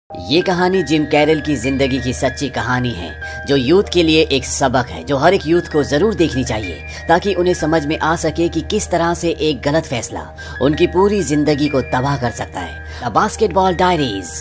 ये कहानी gym Carol की जिंदगी की सच्ची कहानी है, जो यूथ के लिए एक सबक है जो हर एक यूथ को जरूर देखनी चाहिए, ताकि उन्हें समझ में आ सके कि किस तरह से एक गलत फैसला उनकी पूरी जिंदगी को तबाह कर सकता है। The basketball diaries.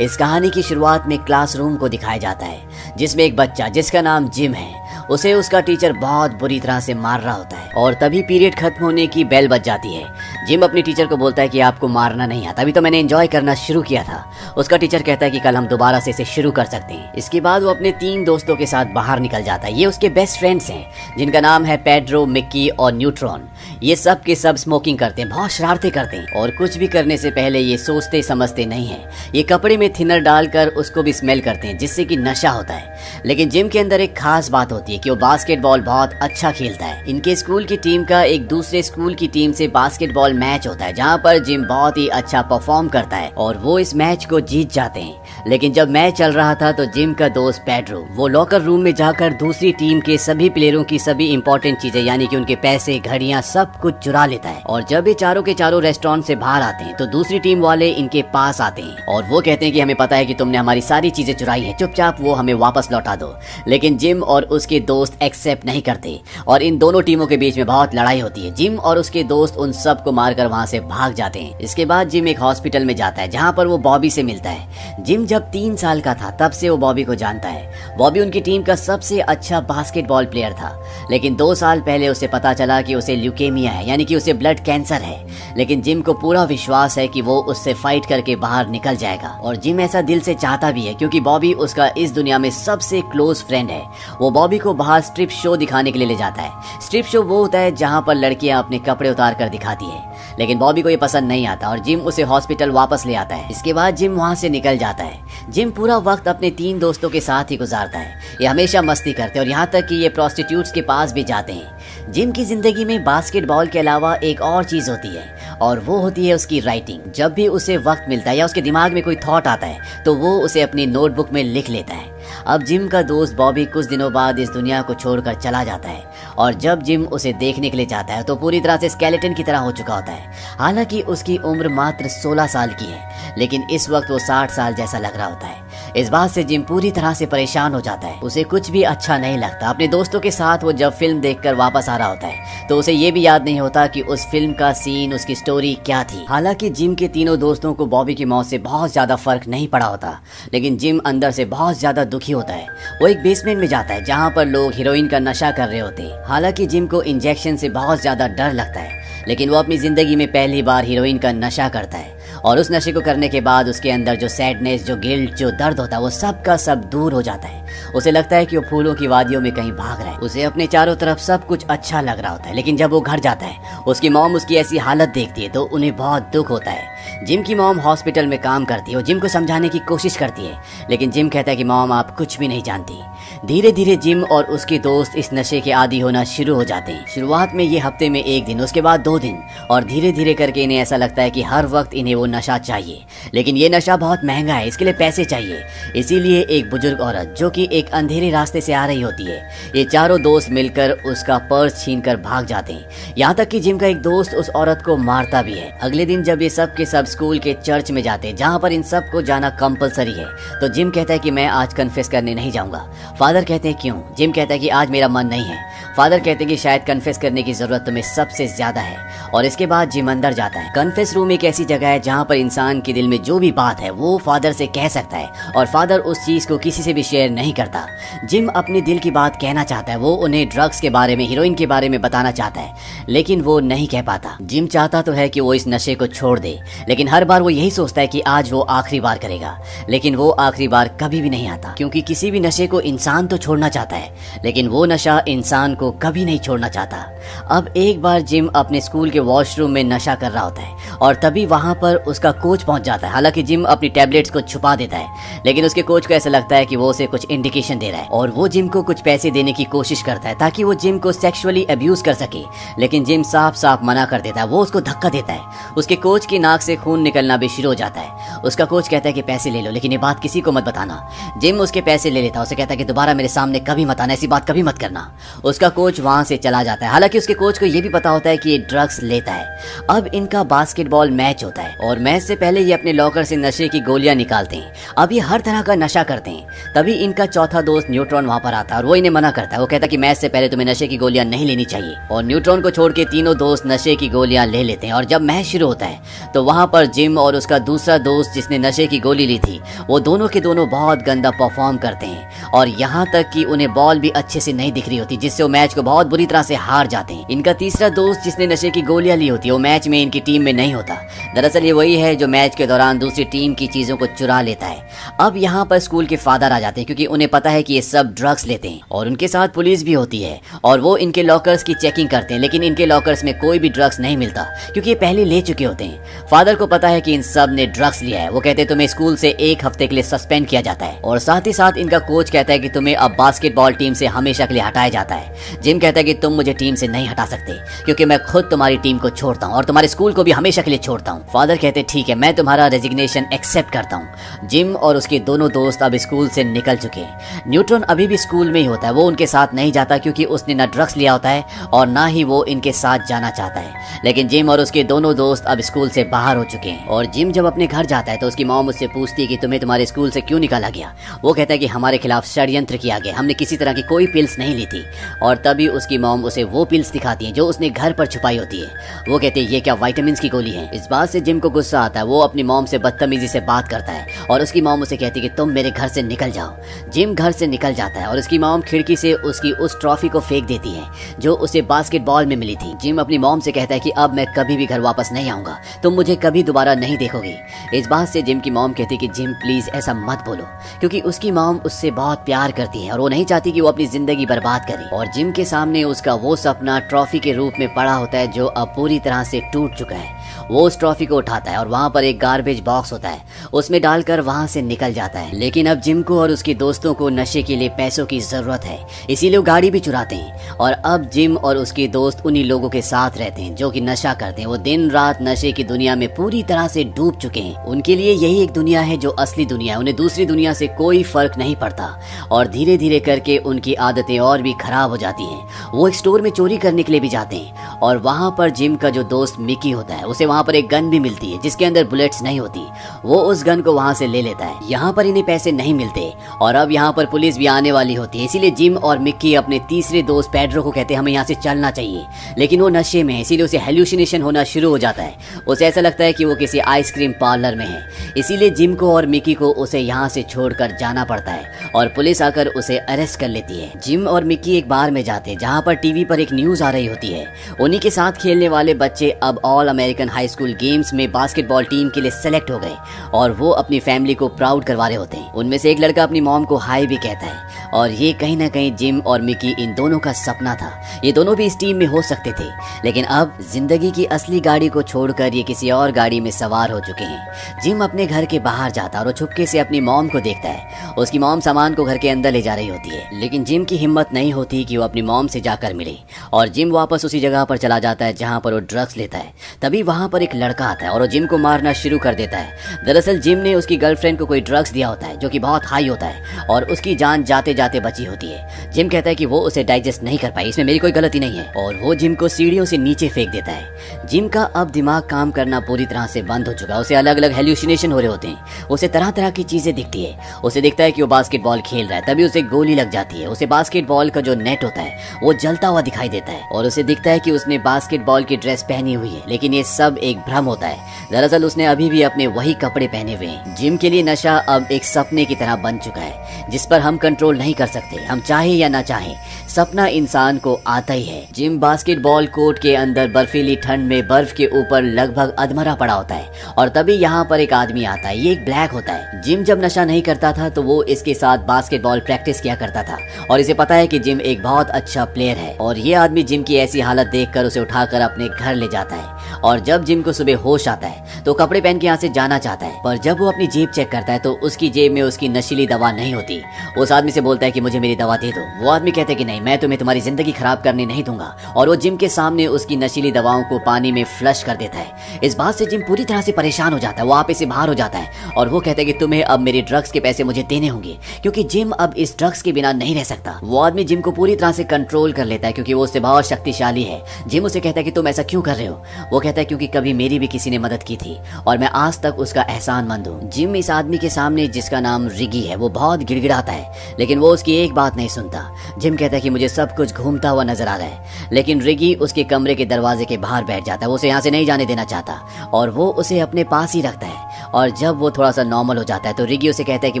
इस कहानी की शुरुआत में क्लासरूम को दिखाया जाता है, जिसमें एक बच्चा जिसका नाम जिम है, उसे उसका टीचर बहुत बुरी तरह से मार रहा होता है। और तभी पीरियड खत्म होने की बेल बज जाती है। जिम अपनी टीचर को बोलता है कि आपको मारना नहीं आता, अभी तो मैंने एंजॉय करना शुरू किया था। उसका टीचर कहता है कि कल हम दोबारा से इसे शुरू कर सकते हैं। इसके बाद वो अपने 3 दोस्तों के साथ बाहर निकल जाता है। ये उसके बेस्ट फ्रेंड्स हैं, जिनका नाम है पेड्रो, मिक्की और न्यूट्रॉन। ये सब के सब स्मोकिंग करते हैं, बहुत शरारतें करते हैं, और कुछ भी करने से पहले ये सोचते समझते नहीं है। ये कपड़े में थिनर डालकर उसको भी स्मेल करते हैं, जिससे कि नशा होता है। लेकिन जिम के अंदर एक खास बात होती है कि वो बास्केटबॉल बहुत अच्छा खेलता है। इनके स्कूल की टीम का एक दूसरे स्कूल की टीम से बास्केटबॉल मैच होता है, जहाँ पर जिम बहुत ही अच्छा परफॉर्म करता है और वो इस मैच को जीत जाते हैं। लेकिन जब मैच चल रहा था तो जिम का दोस्त पेड्रो वो लॉकर रूम में जाकर दूसरी टीम के सभी प्लेयरों की सभी इंपॉर्टेंट चीजें, यानी कि उनके पैसे, घड़ियां, सब कुछ चुरा लेता है। और जब ये चारों के चारों रेस्टोरेंट से बाहर आते हैं तो दूसरी टीम वाले इनके पास आते हैं और वो कहते हैं कि हमें पता है कि तुमने हमारी सारी चीजें चुराई है, चुपचाप वो हमें वापस लौटा दो। लेकिन जिम और उसके दोस्त एक्सेप्ट नहीं करते और इन दोनों टीमों के बीच में बहुत लड़ाई होती है। जिम और उसके दोस्त उन सब को मारकर वहां से भाग जाते हैं। इसके बाद जिम एक हॉस्पिटल में जाता है, जहां पर वो बॉबी से मिलता है। जिम जब 3 साल का था तब से वो बॉबी को जानता है। बॉबी उनकी टीम का सबसे अच्छा बास्केटबॉल प्लेयर था, लेकिन 2 साल पहले उसे पता चला कि उसे ल्यूकेमिया है, यानी कि उसे ब्लड कैंसर है। लेकिन जिम को पूरा विश्वास है कि वो उससे फाइट करके बाहर निकल जाएगा, और जिम ऐसा दिल से चाहता भी है, क्योंकि बॉबी उसका इस दुनिया में सबसे क्लोज फ्रेंड है। वो बॉबी को बाहर स्ट्रिप शो दिखाने के लिए ले जाता है। स्ट्रिप शो वो होता है जहाँ पर लड़कियां अपने कपड़े उतार कर दिखाती है, लेकिन बॉबी को ये पसंद नहीं आता और जिम उसे हॉस्पिटल वापस ले आता है। इसके बाद जिम वहाँ से निकल जाता है। जिम पूरा वक्त अपने 3 दोस्तों के साथ ही गुजारता है। ये हमेशा मस्ती करते हैं और यहाँ तक कि ये प्रोस्टिट्यूट्स के पास भी जाते हैं। जिम की जिंदगी में बास्केटबॉल के अलावा एक और चीज होती है, और वो होती है उसकी राइटिंग। जब भी उसे वक्त मिलता है या उसके दिमाग में कोई थॉट आता है तो वो उसे अपनी नोटबुक में लिख लेता है। अब जिम का दोस्त बॉबी कुछ दिनों बाद इस दुनिया को छोड़कर चला जाता है, और जब जिम उसे देखने के लिए जाता है तो पूरी तरह से स्केलेटन की तरह हो चुका होता है। हालांकि उसकी उम्र मात्र 16 साल की है, लेकिन इस वक्त वो 60 साल जैसा लग रहा होता है। इस बात से जिम पूरी तरह से परेशान हो जाता है। उसे कुछ भी अच्छा नहीं लगता। अपने दोस्तों के साथ वो जब फिल्म देखकर वापस आ रहा होता है तो उसे ये भी याद नहीं होता कि उस फिल्म का सीन, उसकी स्टोरी क्या थी। हालांकि जिम के तीनों दोस्तों को बॉबी की मौत से बहुत ज्यादा फर्क नहीं पड़ा होता, लेकिन जिम अंदर से बहुत ज्यादा दुखी होता है। वो एक बेसमेंट में जाता है जहाँ पर लोग हीरोइन का नशा कर रहे होते हैं। हालांकि जिम को इंजेक्शन से बहुत ज्यादा डर लगता है, लेकिन वो अपनी जिंदगी में पहली बार हीरोइन का नशा करता है, और उस नशे को करने के बाद उसके अंदर जो सैडनेस, जो गिल्ट, जो दर्द होता है, वो सब का सब दूर हो जाता है। उसे लगता है कि वो फूलों की वादियों में कहीं भाग रहा है। उसे अपने चारों तरफ सब कुछ अच्छा लग रहा होता है। लेकिन जब वो घर जाता है, उसकी मॉम उसकी ऐसी हालत देखती है तो उन्हें बहुत दुख होता है। जिम की मॉम हॉस्पिटल में काम करती है। वो जिम को समझाने की कोशिश करती है, लेकिन जिम कहता है कि मॉम आप कुछ भी नहीं जानती। धीरे धीरे जिम और उसके दोस्त इस नशे के आदी होना शुरू हो जाते हैं। शुरुआत में ये हफ्ते में 1 दिन, उसके बाद 2 दिन, और धीरे धीरे करके इन्हें ऐसा लगता है कि हर वक्त इन्हें वो नशा चाहिए। लेकिन ये नशा बहुत महंगा है, इसके लिए पैसे चाहिए। इसीलिए एक बुजुर्ग औरत जो कि एक अंधेरे रास्ते से आ रही होती है, ये चारों दोस्त मिलकर उसका पर्स छीनकर भाग जाते हैं। यहाँ तक कि जिम का एक दोस्त उस औरत को मारता भी है। अगले दिन जब ये सब के सब स्कूल के चर्च में जाते हैं, जहाँ पर इन सब को जाना कंपलसरी है, तो जिम कहता है कि मैं आज कन्फेस करने नहीं जाऊंगा। फादर कहते हैं क्यों? जिम कहता है कि आज मेरा मन नहीं है। फादर कहते हैं कि शायद कन्फेस करने की जरूरत तुम्हें सबसे ज्यादा है। और इसके बाद जिम अंदर जाता है। कन्फेस रूम एक ऐसी जगह है जहाँ पर इंसान के दिल में जो भी बात है वो फादर से कह सकता है, और फादर उस चीज को किसी से भी शेयर नहीं करता। जिम अपनी दिल की बात कहना चाहता है। वो उन्हें ड्रग्स के बारे में, हीरोइन के बारे में बताना चाहता है, लेकिन वो नहीं कह पाता। जिम चाहता तो है कि वो इस नशे को छोड़ दे, लेकिन हर बार वो यही सोचता है कि आज वो आखिरी बार करेगा। लेकिन वो आखिरी बार कभी भी नहीं आता, क्योंकि किसी भी नशे को इंसान तो छोड़ना चाहता है, लेकिन वो नशा इंसान को कभी नहीं छोड़ना चाहता। अब एक बार जिम अपने स्कूल के वॉशरूम में नशा कर रहा होता है, और तभी वहां पर उसका कोच पहुंच जाता है। हालांकि जिम अपनी टैबलेट्स को छुपा देता है, लेकिन उसके कोच को ऐसा लगता है कि वो उसे कुछ इंडिकेशन दे रहा है, और वो जिम को कुछ पैसे देने की कोशिश करता है ताकि वो जिम को सेक्सुअली अब्यूज कर सके। लेकिन जिम साफ साफ मना कर देता है। वो उसको धक्का देता है। उसके कोच की नाक से खून निकलना भी शुरू हो जाता है। उसका कोच कहता है कि पैसे ले लो, लेकिन ये बात किसी को मत बताना। जिम उसके पैसे ले लेता है, उसे कहता है कि दोबारा मेरे सामने कभी मत आना, ऐसी बात कभी मत करना। उसका कोच वहां से चला जाता है। हालांकि उसके कोच को ये भी पता होता है कि ये ड्रग्स लेता है। अब इनका बास्केटबॉल मैच होता है और मैच से पहले ये अपने लॉकर से नशे की गोलियां निकालते हैं। अब ये हर तरह का नशा करते हैं। तभी इनका चौथा दोस्त न्यूट्रॉन वहां पर आता है और वो इन्हें मना करता है। वो कहता है कि मैच से पहले तुम्हें नशे की गोलियां नहीं लेनी चाहिए। और न्यूट्रॉन को छोड़ के तीनों दोस्त नशे की गोलियां ले लेते हैं। और जब मैच शुरू होता है तो वहां पर जिम और उसका दूसरा दोस्त जिसने नशे की गोली ली थी, वो दोनों के दोनों बहुत गंदा परफॉर्म करते हैं और यहाँ तक कि उन्हें बॉल भी अच्छे से नहीं दिख रही होती, जिससे वो मैच को बहुत बुरी तरह से हार जाते हैं। इनका तीसरा दोस्त जिसने नशे की गोलियां ली होती है, वो मैच में इनकी टीम में नहीं होता। दरअसल ये वही है जो मैच के दौरान दूसरी टीम की चीजों को चुरा लेता है। अब यहाँ पर स्कूल के फादर आ जाते हैं क्योंकि उन्हें पता है कि ये सब ड्रग्स लेते हैं और उनके साथ पुलिस भी होती है और वो इनके लॉकर्स की चेकिंग करते हैं, लेकिन इनके लॉकर्स में कोई भी ड्रग्स नहीं मिलता क्योंकि ये पहले ले चुके होते हैं। फादर को पता है कि इन सब ने ड्रग्स लिया है। वो कहते हैं तुम्हें स्कूल से 1 हफ्ते के लिए सस्पेंड किया जाता है और साथ ही साथ इनका कोच कहता है कि तुम्हें अब बास्केटबॉल टीम से हमेशा के लिए हटाया जाता है। जिम कहता है कि तुम मुझे टीम से नहीं हटा सकते क्योंकि मैं खुद तुम्हारी टीम को छोड़ता हूँ और तुम्हारे स्कूल को भी हमेशा के लिए छोड़ता हूँ। फादर कहते ठीक है, मैं तुम्हारा रेजिग्नेशन एक्सेप्ट करता हूँ। जिम और उसके दोनों दोस्त अब स्कूल से निकल चुके हैं। न्यूट्रॉन अभी भी स्कूल में ही होता है। वो उनके साथ नहीं जाता क्योंकि उसने ना ड्रग्स लिया होता है और ना ही वो इनके साथ जाना चाहता है। लेकिन जिम और उसके दोनों दोस्त अब स्कूल से बाहर हो चुके हैं और जिम जब अपने घर जाता है तो उसकी मॉम उससे पूछती है कि तुम्हें तुम्हारे स्कूल से क्यों निकाला गया। वो कहता है कि हमारे खिलाफ षड्यंत्र किया गया, हमने किसी तरह की कोई पिल्स नहीं ली थी। और तभी उसकी मॉम उसे वो पिल्स दिखाती है जो उसने घर पर छुपाई होती है। वो कहते हैं ये क्या विटामिन की गोली है। इस बात से जिम को गुस्सा आता है। वो अपनी मॉम से बदतमीजी से बात करता है और उसकी मॉम उसे कहती है कि तुम मेरे घर से निकल जाओ। जिम घर से निकल जाता है और उसकी मॉम खिड़की से उसकी उस ट्रॉफी को फेंक देती है जो उसे बास्केटबॉल में मिली थी। जिम अपनी मॉम से कहता है कि अब मैं कभी भी घर वापस नहीं आऊंगा, तुम मुझे कभी दोबारा नहीं देखोगे। इस बात से जिम की मॉम कहती है कि जिम प्लीज ऐसा मत बोलो, क्योंकि उसकी मॉम उससे बहुत प्यार करती है और वो नहीं चाहती कि वो अपनी जिंदगी बर्बाद करे। और जिम के सामने उसका वो सपना ट्रॉफी के रूप में पड़ा होता है जो अब पूरी तरह से टूट चुका है। वो उस ट्रॉफी को उठाता है और वहाँ पर एक गार्बेज बॉक्स होता है, उसमें डालकर वहाँ से निकल जाता है। लेकिन अब जिम को और उसके दोस्तों को नशे के लिए पैसों की जरूरत है, इसीलिए वो गाड़ी भी चुराते हैं। और अब जिम और उसके दोस्त उन्हीं लोगों के साथ रहते हैं जो कि नशा करते हैं। वो दिन रात नशे की दुनिया में पूरी तरह से डूब चुके हैं। उनके लिए यही एक दुनिया है जो असली दुनिया है। उन्हें दूसरी दुनिया से कोई फर्क नहीं पड़ता और धीरे धीरे करके उनकी आदतें और भी खराब हो जाती हैं। वो एक स्टोर में चोरी करने के लिए भी जाते हैं और वहाँ पर जिम का जो दोस्त मिकी होता है उसे वहाँ पर एक गन भी मिलती है जिसके अंदर बुलेट्स नहीं होती। वो उस गन को वहाँ से ले लेता है। यहाँ पर इन्हें पैसे नहीं मिलते और अब यहाँ पर पुलिस भी आने वाली होती है, इसीलिए जिम और मिक्की अपने तीसरे दोस्त पेड्रो को कहते हैं हमें यहाँ से चलना चाहिए। लेकिन वो नशे में है, इसीलिए उसे हेल्यूसिनेशन होना शुरू हो जाता है। उसे ऐसा लगता है कि वो किसी आइसक्रीम पार्लर में है, इसीलिए जिम को और मिकी को उसे यहाँ से छोड़कर जाना पड़ता है और पुलिस आकर उसे अरेस्ट कर लेती है। जिम और मिक्की एक बार में जाते हैं जहाँ पर टीवी पर एक न्यूज आ रही होती है। उन्हीं के साथ खेलने वाले बच्चे अब all American high school games में बास्केटबॉल टीम के लिए सेलेक्ट हो गए और वो अपनी फैमिली को प्राउड करवा रहे होते हैं। उनमें से एक लड़का अपनी मॉम को हाई भी कहता है और ये कहीं ना कहीं जिम और मिकी इन दोनों का सपना था। ये दोनों भी इस टीम में हो सकते थे, लेकिन अब जिंदगी की असली गाड़ी को छोड़कर ये किसी और गाड़ी में सवार हो चुके हैं। जिम अपने घर के बाहर जाता है और वो छुपके से अपनी मॉम को देखता है। उसकी मॉम सामान को घर के अंदर ले जा रही होती है, लेकिन जिम की हिम्मत नहीं होती कि वो अपनी मॉम से जाकर मिले और जिम वापस उसी जगह पर चला जाता है जहाँ पर वो ड्रग्स लेता है। तभी वहाँ पर एक लड़का आता है और वो जिम को मारना शुरू कर देता है। दरअसल जिम ने उसकी गर्लफ्रेंड को कोई ड्रग्स दिया होता है जो कि बहुत हाई होता है और उसकी जान जाते जाते बची होती है। जिम कहता है कि वो उसे डाइजेस्ट नहीं कर पाई, इसमें मेरी कोई गलती नहीं है और वो जिम को सीढ़ियों से नीचे फेंक देता है। जिम का अब दिमाग काम करना पूरी तरह से बंद हो चुका है। उसे अलग अलग हेल्यूसिनेशन हो रहे होते हैं, उसे तरह तरह की चीजें दिखती है। उसे दिखता है कि वो बास्केटबॉल खेल रहा है, तभी उसे गोली लग जाती है। उसे बास्केटबॉल का जो नेट होता है वो जलता हुआ दिखाई देता है और उसे दिखता है कि उसने बास्केटबॉल की ड्रेस पहनी हुई है, लेकिन ये सब एक भ्रम होता है। दरअसल उसने अभी भी अपने वही कपड़े पहने हुए हैं। जिम के लिए नशा अब एक सपने की तरह बन चुका है जिस पर हम कंट्रोल नहीं कर सकते, हम चाहे या ना चाहे। सपना इंसान को आता ही है। जिम बास्केटबॉल कोर्ट के अंदर बर्फीली ठंड में बर्फ के ऊपर लगभग अधमरा पड़ा होता है और तभी यहाँ पर एक आदमी आता है। ये एक ब्लैक होता है। जिम जब नशा नहीं करता था तो वो इसके साथ बास्केटबॉल प्रैक्टिस किया करता था और इसे पता है कि जिम एक बहुत अच्छा प्लेयर है और ये आदमी जिम की ऐसी हालत देखकर उसे उठाकर अपने घर ले जाता है और जब जिम को सुबह होश आता है तो कपड़े पहन के यहाँ से जाना चाहता है, पर जब वो अपनी जेब चेक करता है तो उसकी जेब में उसकी नशीली दवा नहीं होती। उस आदमी से बोलता है कि मुझे मेरी दवा दे दो। वो आदमी कहता है कि नहीं, मैं तुम्हें तुम्हारी जिंदगी खराब करने नहीं दूंगा, और वो जिम के सामने उसकी नशीली दवाओं को पानी में फ्लश कर देता है। इस बात से जिम पूरी तरह से परेशान हो जाता है, वो आप से बाहर हो जाता है और वो कहता है कि तुम्हें अब मेरी ड्रग्स के पैसे मुझे देने होंगे, क्योंकि जिम अब इस ड्रग्स के बिना नहीं रह सकता। वो आदमी जिम को पूरी तरह से कंट्रोल कर लेता है क्योंकि वो उससे बहुत शक्तिशाली है। जिम उसे कहता है कि तुम ऐसा क्यों कर रहे हो? वो कहता है क्योंकि कभी मेरी भी किसी ने मदद की थी और मैं आज तक उसका एहसानमंद हूँ। जिम इस आदमी के सामने, जिसका नाम रिगी है, वो बहुत गिड़गिड़ाता है, लेकिन वो उसकी एक बात नहीं सुनता। जिम कहता है कि मुझे सब कुछ घूमता हुआ नजर आ रहा है, लेकिन रिगी उसके कमरे के दरवाजे के बाहर बैठ जाता है। वो उसे यहाँ से नहीं जाने देना चाहता और वो उसे अपने पास ही रखता है। और जब वो थोड़ा सा नॉर्मल हो जाता है तो रिगी उसे कहता है कि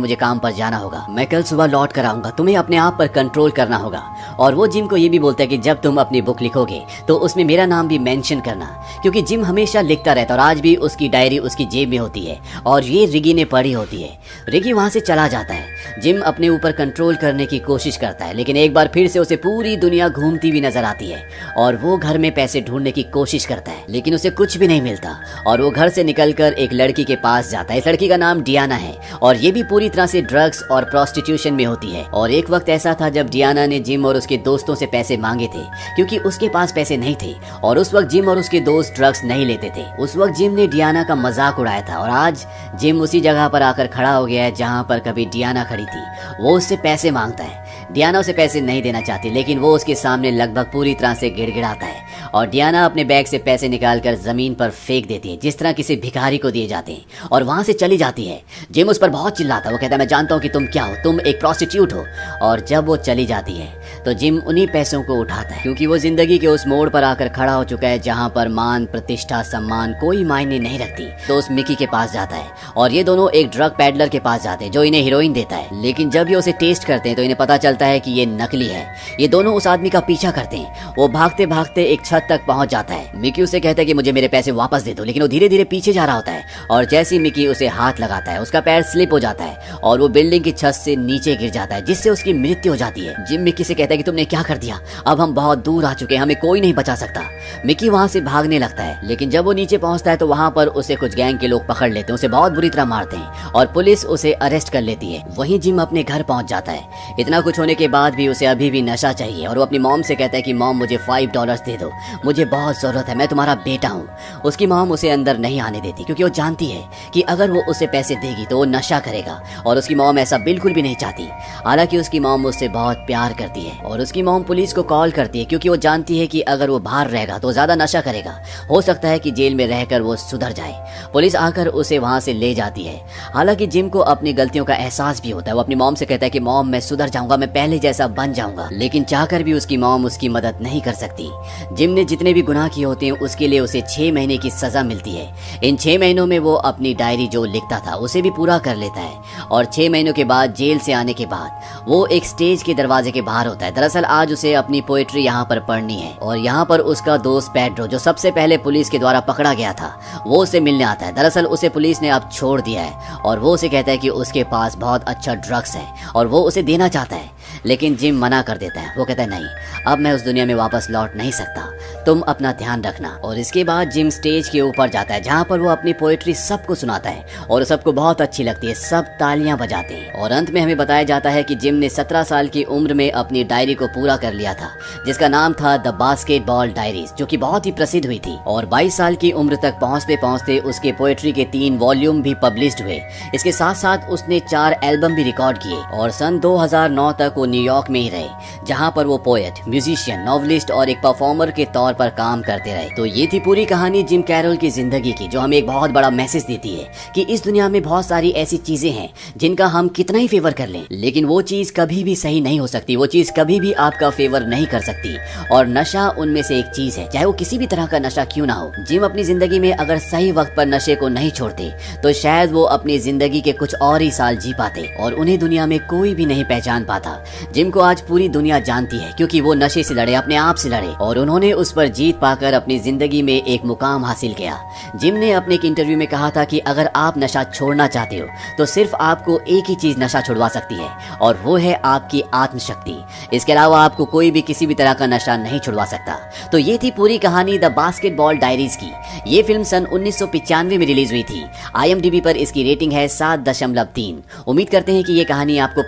मुझे काम पर जाना होगा, मैं कल सुबह लौट कर आऊंगा, तुम्हें अपने आप पर कंट्रोल करना होगा। और वो जिम को ये भी बोलता है कि जब तुम अपनी बुक लिखोगे तो उसमें मेरा नाम भी मेंशन करना, क्योंकि जिम हमेशा लिखता रहता है और आज भी उसकी डायरी उसकी जेब में होती है और ये रिगी ने पढ़ी होती है। रिगी वहां से चला जाता है। जिम अपने ऊपर कंट्रोल करने की कोशिश करता है, लेकिन एक बार फिर से उसे पूरी दुनिया घूमती हुई नजर आती है और वो घर में पैसे ढूंढने की कोशिश करता है, लेकिन उसे कुछ भी नहीं मिलता और वो घर से निकलकर एक लड़की के पास जाता है। इस लड़की का नाम डियाना है और ये भी पूरी तरह से ड्रग्स और प्रोस्टिट्यूशन में होती है। और एक वक्त ऐसा था जब डियाना ने जिम और उसके दोस्तों से पैसे मांगे थे, क्योंकि उसके पास पैसे नहीं थे और उस वक्त जिम और उसके दोस्त ड्रग्स नहीं लेते थे। उस वक्त जिम ने डियाना का मजाक उड़ाया था और आज जिम उसी जगह पर आकर खड़ा हो गया है जहाँ पर कभी डियाना खड़ी थी। वो उससे पैसे मांगता है। डियाना उसे पैसे नहीं देना चाहती, लेकिन वो उसके सामने लगभग पूरी तरह से गिड़गिड़ाता है और डियाना अपने बैग से पैसे निकालकर जमीन पर फेंक देती है, जिस तरह किसी भिखारी को दिए जाते हैं, और वहां से चली जाती है। जिम उस पर बहुत चिल्लाता है। वो कहता है मैं जानता हूँ कि तुम क्या हो, तुम एक प्रोस्टिट्यूट हो। और जब वो चली जाती है तो जिम उन्हीं पैसों को उठाता है, क्योंकि वो जिंदगी के उस मोड़ पर आकर खड़ा हो चुका है जहाँ पर मान, प्रतिष्ठा, सम्मान कोई मायने नहीं रखती। तो उस मिकी के पास जाता है और ये दोनों एक ड्रग पैडलर के पास जाते हैं जो इन्हें हीरोइन देता है, लेकिन जब ये उसे टेस्ट करते हैं तो इन्हें पता चलता है कि ये नकली है। ये दोनों उस आदमी का पीछा करते हैं। वो भागते भागते एक छत तक पहुंच जाता है। मिकी उसे कहता है कि मुझे मेरे पैसे वापस दे दो, लेकिन वो धीरे धीरे पीछे जा रहा होता है और जैसे ही मिकी उसे हाथ लगाता है उसका पैर स्लिप हो जाता है और वो बिल्डिंग की छत से नीचे गिर जाता है, जिससे उसकी मृत्यु हो जाती है। जिम मिकी से कहता है कि तुमने क्या कर दिया, अब हम बहुत दूर आ चुके हैं, हमें कोई नहीं बचा सकता। मिकी वहां से भागने लगता है, लेकिन जब वो नीचे पहुंचता है तो वहां पर उसे कुछ गैंग के लोग पकड़ लेते हैं, उसे बहुत बुरी तरह मारते हैं और पुलिस उसे अरेस्ट कर लेती है। वहीं जिम अपने घर पहुंच जाता है। इतना कुछ होने के बाद भी उसे अभी भी नशा चाहिए और वो अपनी मॉम से कहता है कि मॉम मुझे $5 दे दो, मुझे बहुत जरूरत है, मैं तुम्हारा बेटा हूँ। उसकी मॉम उसे अंदर नहीं आने देती क्योंकि वो जानती है कि अगर वो उसे पैसे देगी तो वो नशा करेगा और उसकी मॉम ऐसा बिल्कुल भी नहीं चाहती। हालांकि उसकी मॉम उससे बहुत प्यार करती है और उसकी मॉम पुलिस को कॉल करती है क्योंकि वो जानती है कि अगर वो बाहर रहेगा तो ज्यादा नशा करेगा, हो सकता है कि जेल में रहकर वो सुधर जाए। पुलिस आकर उसे वहां से ले जाती है। हालांकि जिम को अपनी गलतियों का एहसास भी होता है। वो अपनी मॉम से कहता है कि मॉम मैं सुधर जाऊंगा, मैं पहले जैसा बन जाऊंगा, लेकिन चाहकर भी उसकी मॉम उसकी मदद नहीं कर सकती। जिम ने जितने भी गुनाह किए होते हैं उसके लिए उसे 6 महीने की सजा मिलती है। इन 6 महीनों में वो अपनी डायरी जो लिखता था उसे भी पूरा कर लेता है और 6 महीनों के बाद जेल से आने के बाद वो एक स्टेज के दरवाजे के बाहर होता है। दरअसल आज उसे अपनी पोएट्री यहाँ पर पढ़नी है और यहाँ पर उसका दोस्त पेड्रो, जो सबसे पहले पुलिस के द्वारा पकड़ा गया था, वो उसे मिलने आता है। दरअसल उसे पुलिस ने अब छोड़ दिया है और वो उसे कहता है कि उसके पास बहुत अच्छा ड्रग्स है और वो उसे देना चाहता है, लेकिन जिम मना कर देता है। वो कहता है नहीं, अब मैं उस दुनिया में वापस लौट नहीं सकता, तुम अपना ध्यान रखना। और इसके बाद जिम स्टेज के ऊपर जाता है जहाँ पर वो अपनी पोएट्री सबको सुनाता है और सबको बहुत अच्छी लगती है, सब तालियां बजाते हैं। और अंत में हमें बताया जाता है कि जिम ने 17 साल की उम्र में अपनी डायरी को पूरा कर लिया था जिसका नाम था द बास्केटबॉल डायरीज, जो कि बहुत ही प्रसिद्ध हुई थी। और 22 साल की उम्र तक पहुंचते पहुंचते उसके पोएट्री के 3 वॉल्यूम भी पब्लिश्ड हुए। इसके साथ साथ उसने 4 एल्बम भी रिकॉर्ड किए और सन 2009 तक वो न्यूयॉर्क में ही रहे, जहाँ पर वो पोएट, म्यूजिशियन, नॉवलिस्ट और एक परफॉर्मर के तौर पर काम करते रहे। तो ये थी पूरी कहानी जिम कैरोल की जिंदगी की, जो हमें एक बहुत बड़ा मैसेज देती है कि इस दुनिया में बहुत सारी ऐसी चीजें हैं जिनका हम कितना ही फेवर कर लें, लेकिन वो चीज कभी भी सही नहीं हो सकती, वो चीज कभी भी आपका फेवर नहीं कर सकती। और नशा उनमें से एक चीज है, चाहे वो किसी भी तरह का नशा क्यों ना हो। जिम अपनी जिंदगी में अगर सही वक्त पर नशे को नहीं छोड़ते तो शायद वो अपनी जिंदगी के कुछ और ही साल जी पाते और उन्हें दुनिया में कोई भी नहीं पहचान पाता। जिम को आज पूरी दुनिया जानती है क्योंकि वो नशे से लड़े, अपने आप से लड़े और उन्होंने उस पर जीत पाकर अपनी जिंदगी में एक मुकाम हासिल किया। जिम ने अपने एक इंटरव्यू में कहा था कि अगर आप नशा छोड़ना चाहते हो तो सिर्फ आपको एक ही चीज नशा छुड़वा सकती है और वो है आपकी आत्मशक्ति। इसके अलावा आपको कोई भी किसी भी तरह का नशा नहीं छुड़वा सकता। तो ये थी पूरी कहानी द बास्केटबॉल डायरीज की। ये फिल्म सन 1995 में रिलीज हुई थी। IMDb पर इसकी रेटिंग है 7.3। उम्मीद करते हैं कि ये कहानी आपको